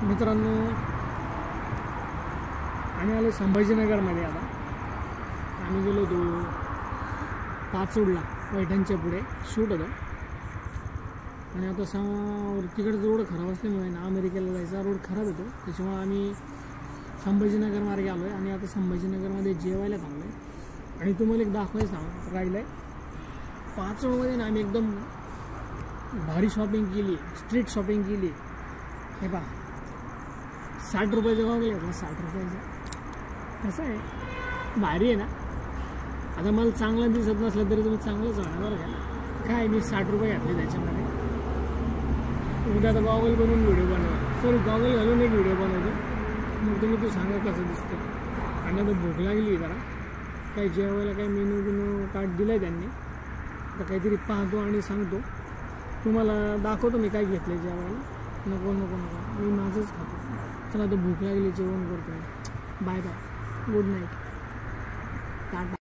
मित्रांनो, आम्ही आलो संभाजीनगरमध्ये. आता आम्ही गेलो होतो पाचोडला, पैठणच्या पुढे शूट होतं. आणि आता तिकडचा रोड खराब असल्यामुळे ना अमेरिकेला जायचा रोड खराब होतो, त्याच्यामुळे आम्ही संभाजीनगर मार्गे आलो आहे. आणि आता संभाजीनगरमध्ये जेवायला थांबलो आहे. आणि तुम्हाला एक दाखवायचं राहिलं आहे, पाचोडमध्ये ना आम्ही एकदम भारी शॉपिंग केली, स्ट्रीट शॉपिंग केली. हे पहा, 60 रुपयाचं गॉगल घेतला, 60 रुपयाचं. कसं आहे, भारी आहे ना. आता मला चांगला दिसत नसलं तरी तुम्ही चांगलंच होणार बरं का. काय मी 60 रुपये घातले त्याच्यामध्ये. उद्या आता गॉगल बनवून व्हिडिओ बनवा, सॉरी गॉगल घालून एक व्हिडिओ बनवतो, मग तुम्ही तू सांगा कसं दिसतं. आणि आता भूक लागली जरा, काही जेवायला काही मेनू कार्ड दिलं आहे त्यांनी, तर काहीतरी पाहतो आणि सांगतो तुम्हाला, दाखवतो मी काय घेतलं आहे जेवायला. नको नको नको, मी माझंच खातो. चला, तर भूक लागली, जेवण करतो. Bye bye, good night, Tata.